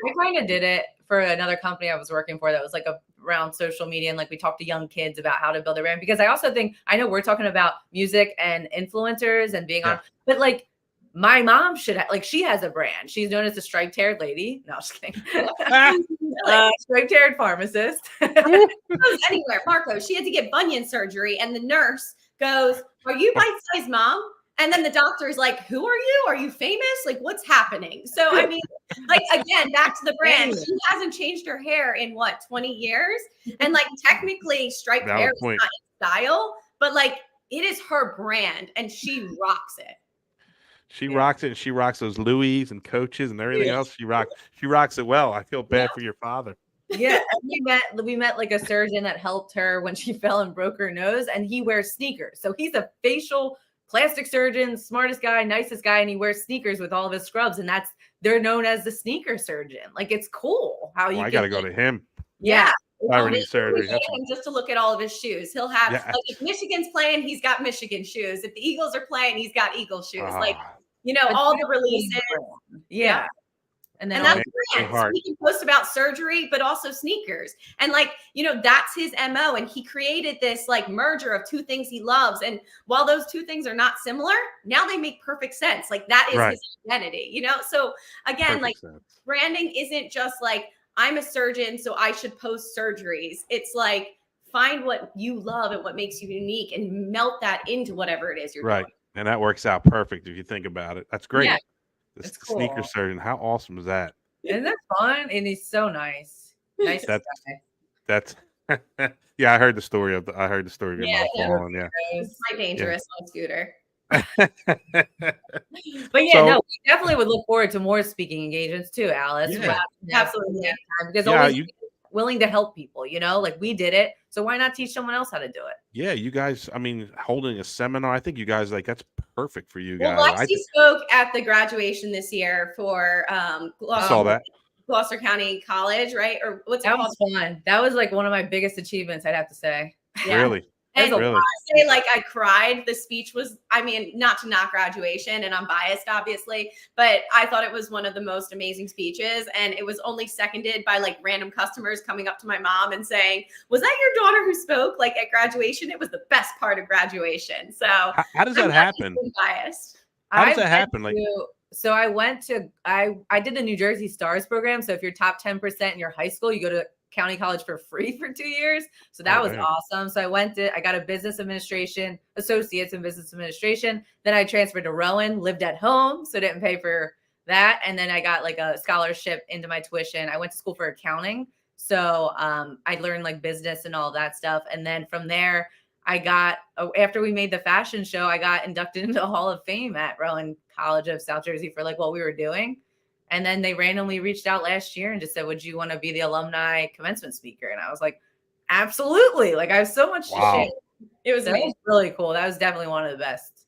I kind of did it for another company I was working for that was like around social media, and like we talked to young kids about how to build a brand, because I also think, I know we're talking about music and influencers and being on, but like my mom should like, she has a brand. She's known as the striped haired lady. No, just kidding. Striped haired pharmacist. Goes anywhere. Marco, she had to get bunion surgery, and the nurse goes, "Are you bite size mom?" And then the doctor is like, "Who are you? Are you famous? Like, what's happening?" So, I mean, like, again, back to the brand. She hasn't changed her hair in what, 20 years? And like, technically, striped hair is not in style, but like, it is her brand and she rocks it. She rocks it. And she rocks those Louis and Coaches and everything else. She rocks it well. I feel bad for your father. Yeah, and we met like a surgeon that helped her when she fell and broke her nose, and he wears sneakers. So he's a facial plastic surgeon, smartest guy, nicest guy, and he wears sneakers with all of his scrubs, and they're known as the sneaker surgeon. Like, it's cool how you I got to go to him. Yeah. Surgery. Just to look at all of his shoes. He'll have like, if Michigan's playing, he's got Michigan shoes. If the Eagles are playing, he's got Eagle shoes. Like, all the releases. Yeah. And that's brand. He can post about surgery, but also sneakers. And like, that's his MO. And he created this like merger of two things he loves. And while those two things are not similar, now they make perfect sense. Like, that is his identity, So again, branding isn't just like, I'm a surgeon, so I should post surgeries. It's like, find what you love and what makes you unique and melt that into whatever it is you're doing. And that works out perfect if you think about it. That's great. Yeah. The sneaker surgeon. How awesome is that? Isn't that fun? And he's so nice. Nice guy. That's yeah, I heard the story of your mom falling. Yeah. It's quite dangerous on a scooter. But we definitely would look forward to more speaking engagements too, Alice. Yeah. Absolutely. Because always willing to help people, like we did it. So why not teach someone else how to do it? Yeah, you guys, I mean, holding a seminar, I think you guys, like, that's perfect for you guys. Well, Lexi spoke at the graduation this year for Gloucester County College, right? Or what's it called? That was fun. That was like one of my biggest achievements, I'd have to say. Yeah. Really? And I say, like, I cried. The speech was, I mean, not to knock graduation, and I'm biased, obviously, but I thought it was one of the most amazing speeches. And it was only seconded by like random customers coming up to my mom and saying, "Was that your daughter who spoke like at graduation? It was the best part of graduation." So how does that happen? Biased. How does that happen? So I went to, I did the New Jersey Stars program. So if you're top 10% in your high school, you go to county college for free for 2 years. So that was awesome. So I got a business administration, associates in business administration. Then I transferred to Rowan, lived at home, so didn't pay for that. And then I got like a scholarship into my tuition. I went to school for accounting. So I learned like business and all that stuff. And then from there, after we made the fashion show, I got inducted into the Hall of Fame at Rowan College of South Jersey for like what we were doing. And then they randomly reached out last year and just said, "Would you want to be the alumni commencement speaker?" And I was like, absolutely. Like, I have so much to share. It was really cool. That was definitely one of the best.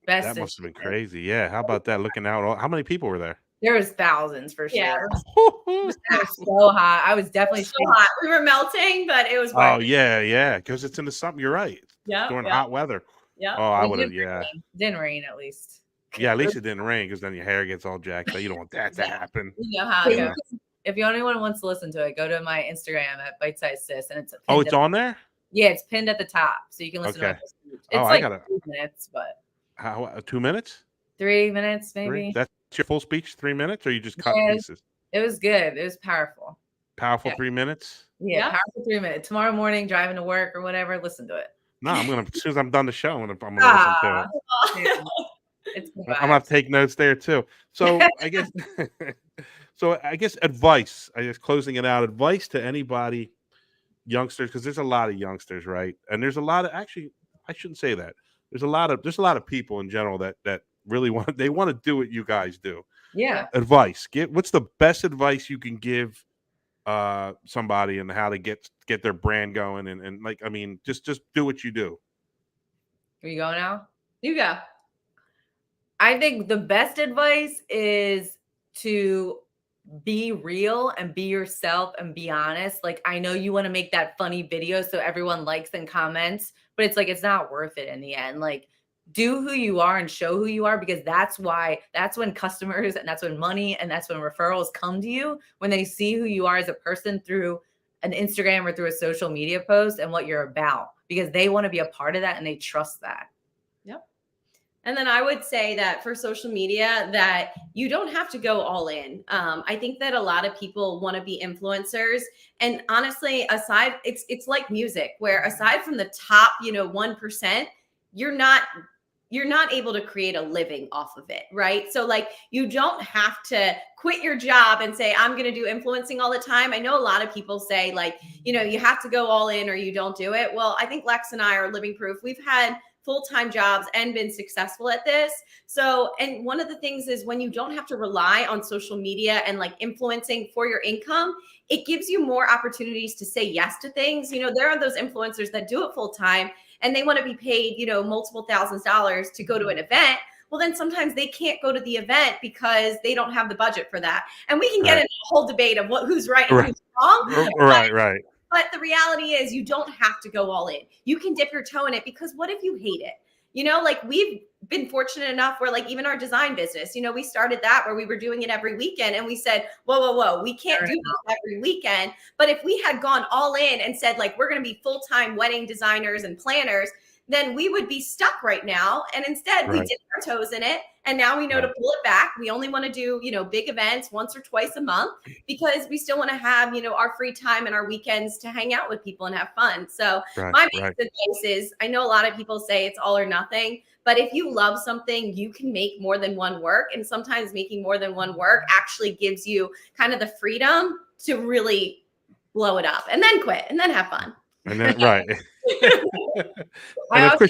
That must have been crazy. Yeah. How about that? Looking out. How many people were there? There was thousands for sure. Yeah. It was so hot. I was definitely so hot. We were melting, but it was worth it. Yeah. Because it's in the summer. You're right. Yeah. During hot weather. Yeah. Oh, I would have. Yeah. Didn't rain at least. Yeah, at least it didn't rain, because then your hair gets all jacked. So you don't want that to happen. You know how it goes. If anyone wants to listen to it, go to my Instagram at Bite Size Sis, and it's it's on there. Yeah, it's pinned at the top, so you can listen to it. It's like 2 minutes, but how 2 minutes? 3 minutes, maybe. That's your full speech, 3 minutes, or you just cut pieces? It was good. It was powerful. Powerful 3 minutes. Yeah, powerful 3 minutes. Tomorrow morning, driving to work or whatever, listen to it. No, as soon as I'm done the show, I'm gonna listen to it. It's good I'm gonna vibes. take notes there too. So I guess, advice. I guess closing it out. Advice to anybody, youngsters, because there's a lot of youngsters, right? And there's a lot of actually, I shouldn't say that. There's a lot of people in general that really want to do what you guys do. Yeah. Advice. What's the best advice you can give somebody and how to get their brand going and like I mean just do what you do. Here you go now. You go. I think the best advice is to be real and be yourself and be honest. Like, I know you want to make that funny video so everyone likes and comments, but it's like, it's not worth it in the end. Like, do who you are and show who you are, because that's when customers and that's when money and that's when referrals come to you, when they see who you are as a person through an Instagram or through a social media post and what you're about, because they want to be a part of that and they trust that. Yep. And then I would say that for social media, that you don't have to go all in. I think that a lot of people want to be influencers, and honestly, it's like music, where aside from the top, 1%, you're not able to create a living off of it, right? So like, you don't have to quit your job and say, I'm going to do influencing all the time. I know a lot of people say like, you have to go all in or you don't do it. Well, I think Lex and I are living proof. We've had full-time jobs and been successful at this. So, and one of the things is when you don't have to rely on social media and like influencing for your income, it gives you more opportunities to say yes to things. There are those influencers that do it full-time and they want to be paid, multiple thousands of dollars to go to an event. Well, then sometimes they can't go to the event because they don't have the budget for that. And we can get into a whole debate of who's right and who's wrong. Right. But the reality is you don't have to go all in. You can dip your toe in it, because what if you hate it? Like we've been fortunate enough where like even our design business, we started that where we were doing it every weekend and we said, whoa, we can't do this every weekend. But if we had gone all in and said like, we're going to be full-time wedding designers and planners, then we would be stuck right now. And instead we dipped our toes in it. And now we know to pull it back. We only want to do, big events once or twice a month, because we still want to have, our free time and our weekends to hang out with people and have fun. So my biggest advice is, I know a lot of people say it's all or nothing, but if you love something, you can make more than one work. And sometimes making more than one work actually gives you kind of the freedom to really blow it up and then quit and then have fun. And then, right. Marco,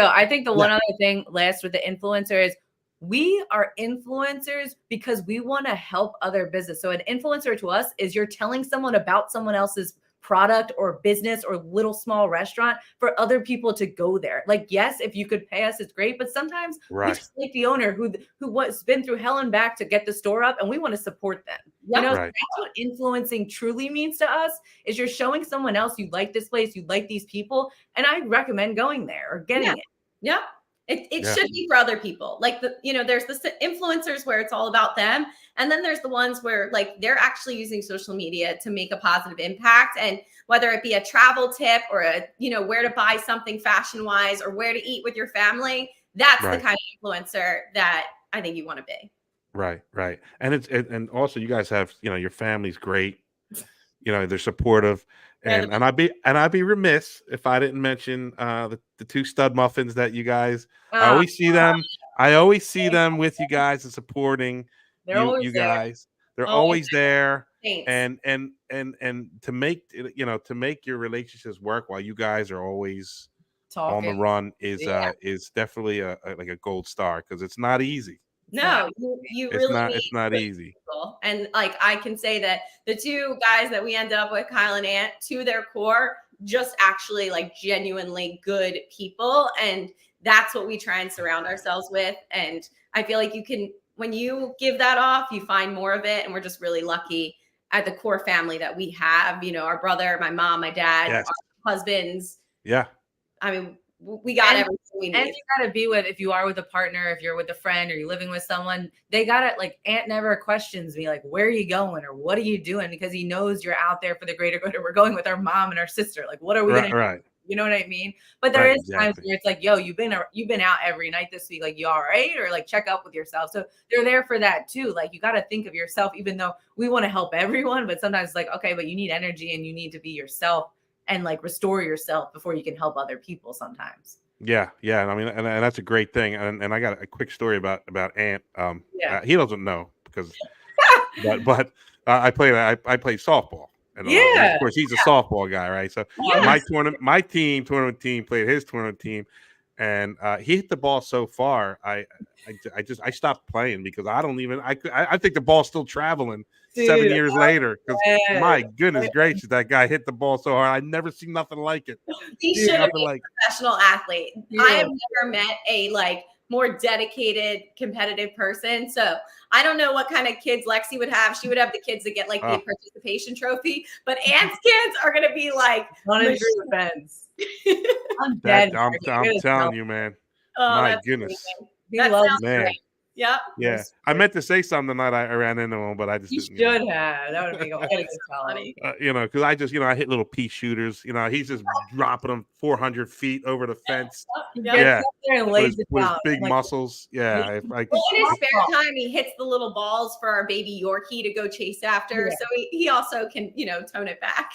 I think the one other thing last with the influencer is, we are influencers because we want to help other business. So an influencer to us is you're telling someone about someone else's product or business or little small restaurant for other people to go there. Like, yes, if you could pay us, it's great. But sometimes we just like the owner who was been through hell and back to get the store up, and we want to support them. That's what influencing truly means to us, is you're showing someone else you like this place, you like these people, and I recommend going there or getting it. Yeah. It should be for other people. Like there's the influencers where it's all about them. And then there's the ones where like they're actually using social media to make a positive impact. And whether it be a travel tip or where to buy something fashion wise or where to eat with your family, that's the kind of influencer that I think you want to be. Right. And and also you guys have, your family's great. They're supportive. And I'd be remiss if I didn't mention the two stud muffins that you guys. I always see them. I always see them with you guys and supporting you guys. They're always there. And to make your relationships work while you guys are always on the run is definitely a gold star, because it's not easy. No, you really it's not easy. And like, I can say that the two guys that we ended up with, Kyle and Ant, to their core, just actually like genuinely good people. And that's what we try and surround ourselves with. And I feel like when you give that off, you find more of it. And we're just really lucky at the core family that we have, our brother, my mom, my dad, our husbands. Yeah. I mean, we got everything we need. And you got to be if you are with a partner, if you're with a friend or you're living with someone, they got to like, Ant never questions me, like, where are you going or what are you doing? Because he knows you're out there for the greater good. Or we're going with our mom and our sister. Like, what are we going to do? You know what I mean? But there is times where it's like, yo, you've been out every night this week. Like, you all right? Or like, check up with yourself. So they're there for that too. Like, you got to think of yourself, even though we want to help everyone, but sometimes it's like, okay, but you need energy and you need to be yourself and like restore yourself before you can help other people sometimes. Yeah, yeah. I mean, and that's a great thing. And I got a quick story about Ant. Yeah. He doesn't know because, but I play softball, and of Yeah. course he's a softball guy, right? So Awesome. my tournament team played his tournament team, and he hit the ball so far. I stopped playing because I don't even I think the ball's still traveling seven Dude, years later because yes. my goodness gracious, that guy hit the ball so hard. I never seen nothing like it. He Dude, should have Nothing been like a professional athlete. Yeah. I have never met a like more dedicated, competitive person. So I don't know what kind of kids Lexi would have. She would have the kids that get like the Oh. participation trophy, but Ant's kids are gonna be like, One and through the fence. I'm that. dead. I'm telling you, man. oh, My that's goodness, amazing. He That loves sounds man. great. Yep. Yeah, Yes. I meant to say something tonight. I ran into him, but I just You didn't. should have. That would make a That's tell him. funny. Because I just, I hit little pea shooters. He's just dropping them 400 feet over the fence. He Yeah. gets Yeah, up there and with lays his, it with his down. big Like, muscles. Yeah, Well, in his spare Softball. time, he hits the little balls for our baby Yorkie to go chase after. Yeah. So he also can, tone it back.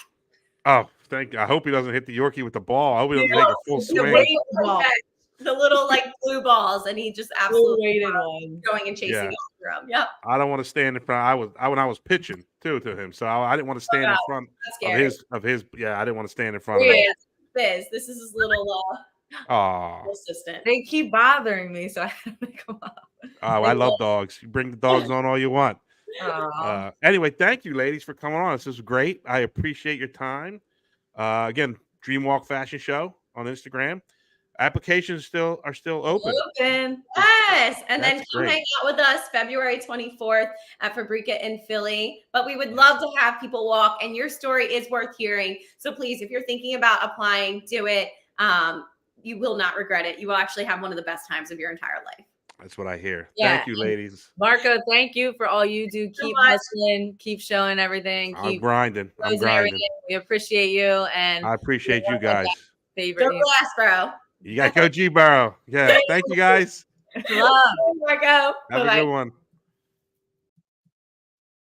oh, thank you. I hope he doesn't hit the Yorkie with the ball. I hope he doesn't take a full The swing. weighted ball. The little like blue balls, and he just Blue absolutely weighted one. going and chasing Yeah. after him. Yep. I don't want to stand in front. When I was pitching too to him, so I didn't want to stand in wow. front That's of scary. his. Yeah, I didn't want to stand in front of But him. yeah, Biz, this is his little Oh, assistant. They keep bothering me, so I have to make them up. I love dogs. You bring the dogs on all you want. Aw. Anyway, thank you, ladies, for coming on. This is great. I appreciate your time. Again, Dreamwalk Fashion Show on Instagram. Applications are still open. Open. Yes. And then That's come great. hang out with us February 24th at Fabrica in Philly. But we would love to have people walk, and your story is worth hearing. So please, if you're thinking about applying, do it. You will not regret it. You will actually have one of the best times of your entire life. That's what I hear. Yeah, Thank you, ladies. Marco, thank you for all you do. So Keep much. hustling, keep showing everything, I'm keep grinding. I'm posing grinding. everything. We appreciate you and I appreciate you guys. favorite. Go Glass, bro. You got to go G Burrow. Yeah. Thank you, guys. Love. Marco. Have Bye-bye. a good one.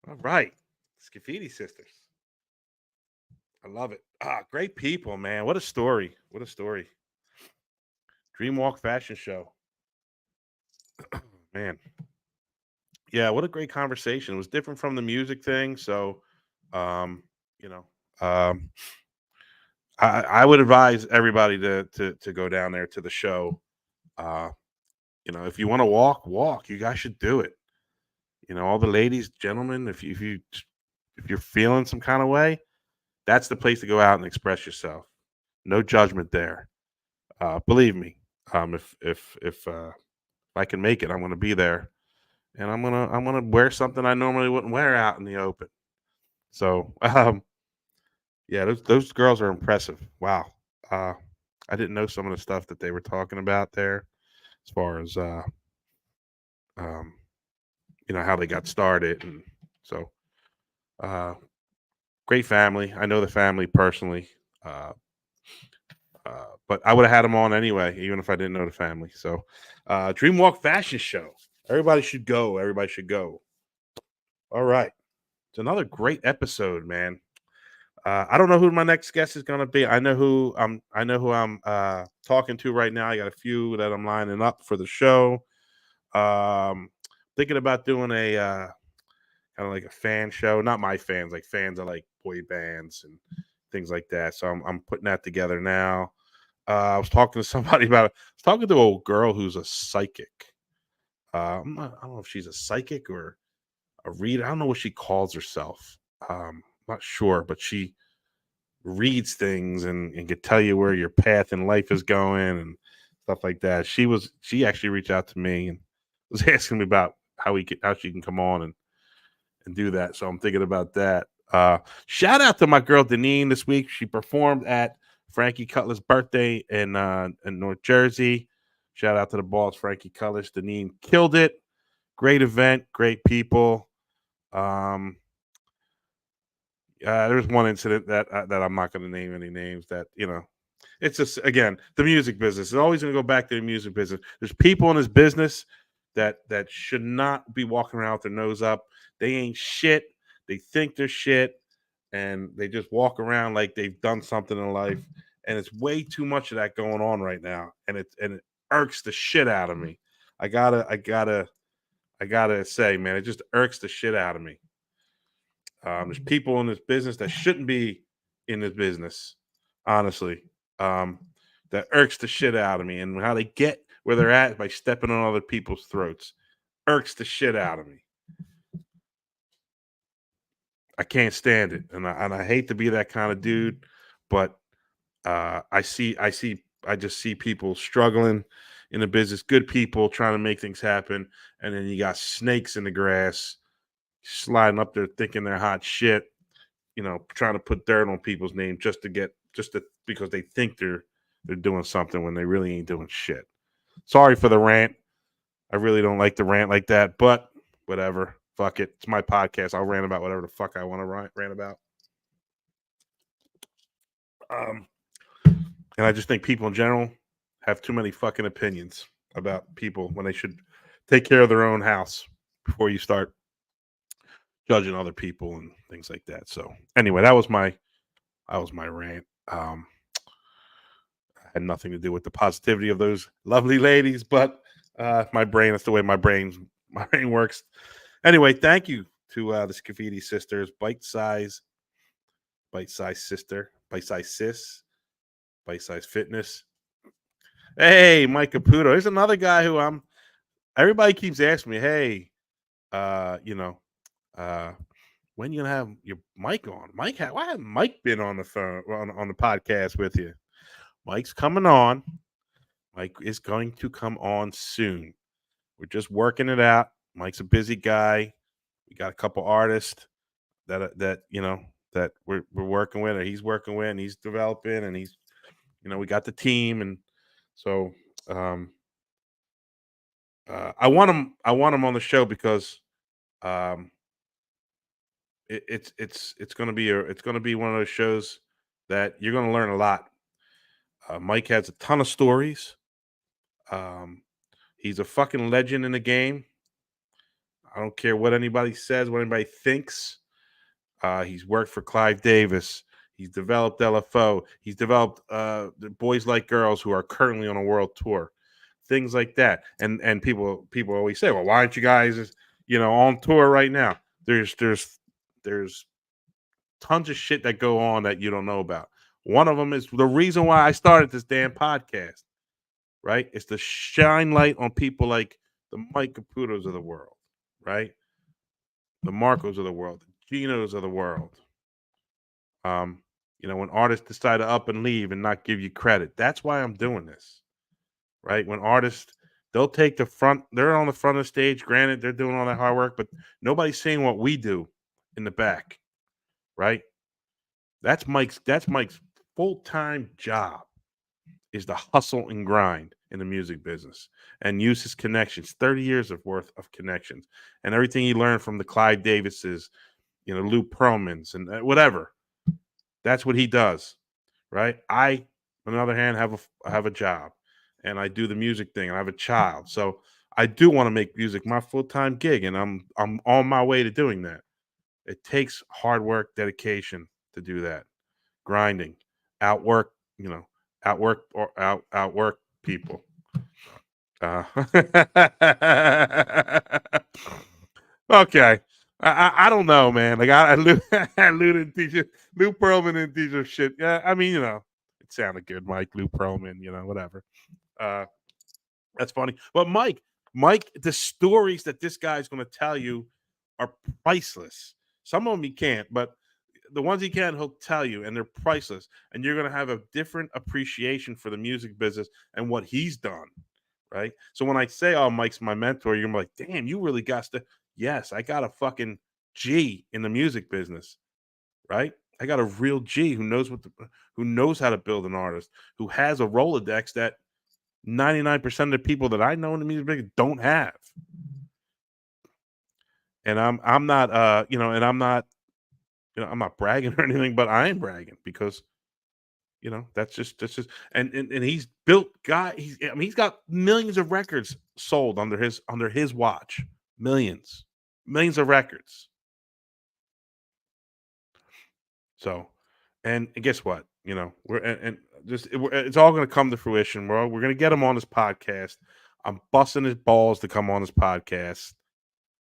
All right. Scafidi sisters. I love it. Great people, man. What a story. What a story. Dreamwalk Fashion Show. Man. Yeah, what a great conversation. It was different from the music thing. So, um, you know, um, I would advise everybody to go down there to the show. If you want to walk. You guys should do it. All the ladies, gentlemen, if you're feeling some kind of way, that's the place to go out and express yourself. No judgment there. Believe me, if I can make it, I'm going to be there, and I'm gonna wear something I normally wouldn't wear out in the open. So, yeah, those girls are impressive. Wow, I didn't know some of the stuff that they were talking about there, as far as um, how they got started, and so great family. I know the family personally. But I would have had them on anyway, even if I didn't know the family. So, Dreamwalk Fashion Show. Everybody should go. Everybody should go. All right. It's another great episode, man. I don't know who my next guest is going to be. I know who I'm talking to right now. I got a few that I'm lining up for the show. Thinking about doing a kind of like a fan show. Not my fans, like fans of like boy bands and things like that. So I'm putting that together now. I was talking to somebody about it. I was talking to a girl who's a psychic. I don't know if she's a psychic or a reader. I don't know what she calls herself. I'm not sure, but she reads things and can tell you where your path in life is going and stuff like that. She actually reached out to me and was asking me about how she can come on and do that. So I'm thinking about that. Shout out to my girl Deneen this week. She performed at Frankie Cutler's birthday in North Jersey. Shout out to the boss, Frankie Cutler's. Deneen killed it. Great event, great people. There's one incident that I'm not going to name any names. That it's just again the music business. It's always going to go back to the music business. There's people in this business that should not be walking around with their nose up. They ain't shit. They think they're shit, and they just walk around like they've done something in life. and it's way too much of that going on right now, and it irks the shit out of me. I gotta say, man, it just irks the shit out of me. There's people in this business that shouldn't be in this business, honestly. That irks the shit out of me, and how they get where they're at by stepping on other people's throats irks the shit out of me. I can't stand it, and I hate to be that kind of dude, but I just see people struggling in the business, good people trying to make things happen, and then you got snakes in the grass sliding up there thinking they're hot shit, trying to put dirt on people's names because they think they're doing something when they really ain't doing shit. Sorry for the rant. I really don't like to rant like that, but whatever. Fuck it. It's my podcast. I'll rant about whatever the fuck I want to rant about. And I just think people in general have too many fucking opinions about people when they should take care of their own house before you start judging other people and things like that. So anyway, that was my rant. Had nothing to do with the positivity of those lovely ladies, but my brain, that's the way my brain works. Anyway, thank you to the Scafidi sisters, Bite Size Sister, Bite Size Sis, Bite Size Fitness. Hey, Mike Caputo. There's another guy who everybody keeps asking me, hey, when you gonna have your Mike on? Why hasn't Mike been on the phone on the podcast with you? Mike's coming on. Mike is going to come on soon. We're just working it out. Mike's a busy guy. We got a couple artists that we're working with, or he's working with, and he's developing, and he's, we got the team, and so I want him on the show because it's going to be one of those shows that you're going to learn a lot. Mike has a ton of stories. He's a fucking legend in the game. I don't care what anybody says, what anybody thinks. He's worked for Clive Davis. He's developed LFO. He's developed the Boys Like Girls, who are currently on a world tour. Things like that. And people always say, well, why aren't you guys, on tour right now? There's tons of shit that go on that you don't know about. One of them is the reason why I started this damn podcast, right? It's to shine light on people like the Mike Caputos of the world, right? The Marcos of the world, the Ginos of the world. When artists decide to up and leave and not give you credit, that's why I'm doing this, right? When artists, they'll take the front, they're on the front of the stage. Granted, they're doing all that hard work, but nobody's seeing what we do in the back, right? That's Mike's full-time job, is to hustle and grind in the music business and use his connections, 30 years worth of connections, and everything he learned from the Clive Davises, Lou Pearlmans and whatever. That's what he does, right? I, on the other hand, have a job, and I do the music thing, and I have a child. So I do want to make music my full-time gig, and I'm on my way to doing that. It takes hard work, dedication to do that. Grinding, outwork people. Okay. I don't know, man. Like Lou didn't teach you. Lou Pearlman didn't teach you shit. Yeah, I mean, it sounded good, Mike. Lou Pearlman, whatever. That's funny. But Mike, the stories that this guy's going to tell you are priceless. Some of them he can't, but the ones he can, he'll tell you, and they're priceless. And you're going to have a different appreciation for the music business and what he's done, right? So when I say, oh, Mike's my mentor, you're going to be like, damn, you really got to. Yes, I got a fucking G in the music business, right? I got a real G who knows how to build an artist, who has a Rolodex that 99% of the people that I know in the music business don't have. And I'm not I'm not bragging or anything, but I am bragging because that's just and he's built he's got millions of records sold under his watch. Millions of records. So, and guess what? you know, it's all going to come to fruition. We're going to get him on this podcast. I'm busting his balls to come on this podcast.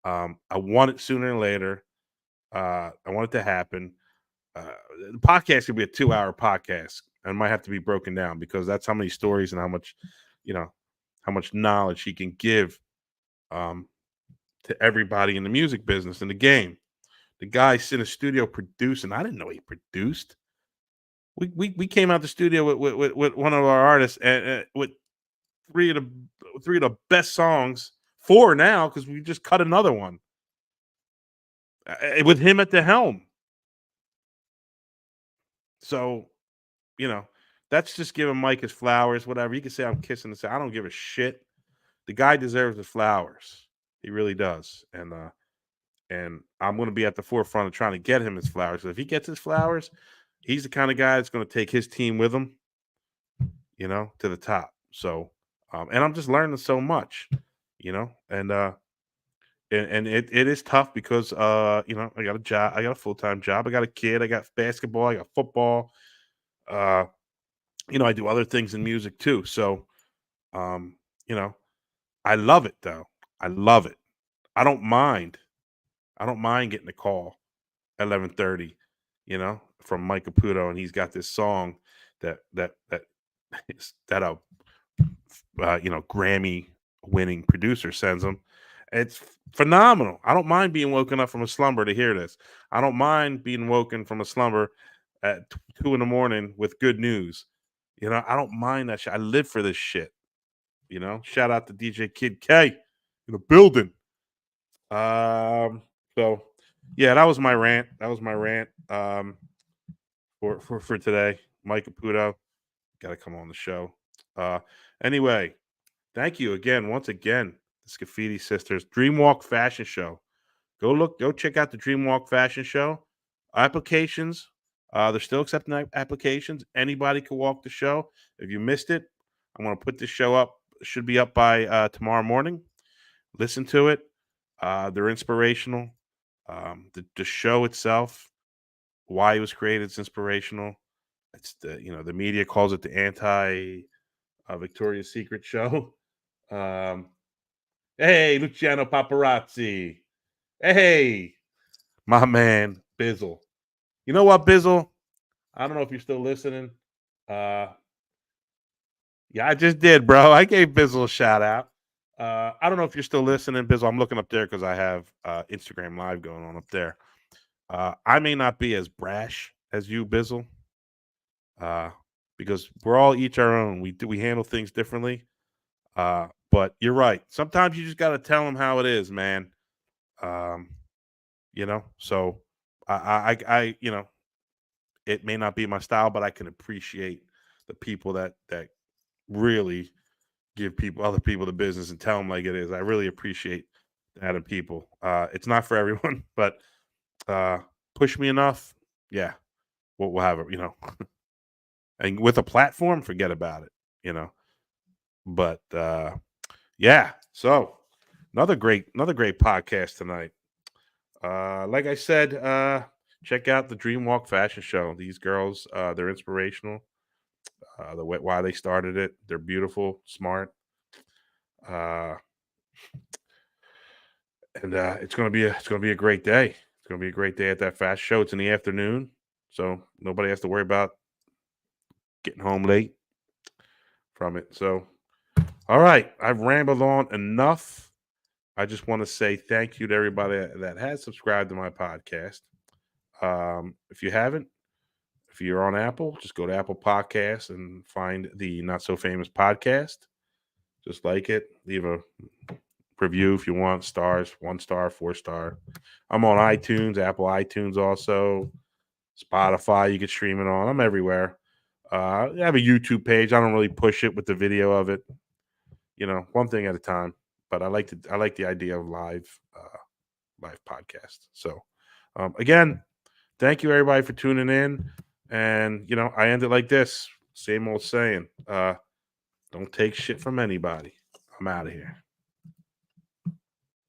I want it sooner than later. I want it to happen. The podcast could be a 2-hour podcast and might have to be broken down because that's how many stories and how much, how much knowledge he can give to everybody in the music business in the game. The guy's in a studio producing. I didn't know he produced. We came out the studio with one of our artists and with three of the best songs, 4 now because we just cut another one with him at the helm. So, that's just giving Mike his flowers. Whatever, you can say I'm kissing the I don't give a shit. The guy deserves the flowers. He really does, and I'm going to be at the forefront of trying to get him his flowers. So if he gets his flowers, he's the kind of guy that's going to take his team with him, to the top. So, and I'm just learning so much, and it is tough because, I got a job, I got a full-time job, I got a kid, I got basketball, I got football, I do other things in music too. So, I love it though. I love it. I don't mind getting a call at 11:30, from Mike Caputo, and he's got this song that a Grammy winning producer sends him. It's phenomenal. I don't mind being woken up from a slumber to hear this. I don't mind being woken from a slumber at 2 a.m. with good news. I don't mind that shit. I live for this shit. Shout out to DJ Kid K in the building. So yeah, that was my rant. For today. Mike Caputo, gotta come on the show. Anyway, thank you once again, the Scafidi Sisters Dreamwalk Fashion Show. Go check out the Dreamwalk Fashion Show. Applications, they're still accepting applications. Anybody can walk the show. If you missed it, I'm gonna put this show up. It should be up by tomorrow morning. Listen to it. They're inspirational. The show itself, why it was created, is inspirational. It's the media calls it the anti Victoria's Secret show. Hey, Luciano Paparazzi. Hey, my man Bizzle. You know what, Bizzle? I don't know if you're still listening. Yeah, I just did, bro. I gave Bizzle a shout out. I don't know if you're still listening, Bizzle. I'm looking up there because I have Instagram Live going on up there. I may not be as brash as you, Bizzle, because we're all each our own. We handle things differently. But you're right. Sometimes you just got to tell them how it is, man. So I it may not be my style, but I can appreciate the people that really give other people the business and tell them like it is. I really appreciate that in people. It's not for everyone, but push me enough, yeah, we'll have it, and with a platform, forget about it, but yeah. So another great podcast tonight. Like I said, check out the Dreamwalk Fashion Show. These girls, they're inspirational. Why they started it, they're beautiful, smart, and it's gonna be a great day. It's gonna be a great day at that fashion show. It's in the afternoon, so nobody has to worry about getting home late from it. So, all right, I've rambled on enough. I just want to say thank you to everybody that has subscribed to my podcast. If you haven't, if you're on Apple, just go to Apple Podcasts and find the Not So Famous podcast. Just like it. Leave a review if you want. Stars, 1 star, 4 star. I'm on iTunes, Apple iTunes also. Spotify, you can stream it on. I'm everywhere. I have a YouTube page. I don't really push it with the video of it. One thing at a time. But I like the idea of live podcast. So again, thank you everybody for tuning in. And I end it like this. Same old saying. Don't take shit from anybody. I'm out of here.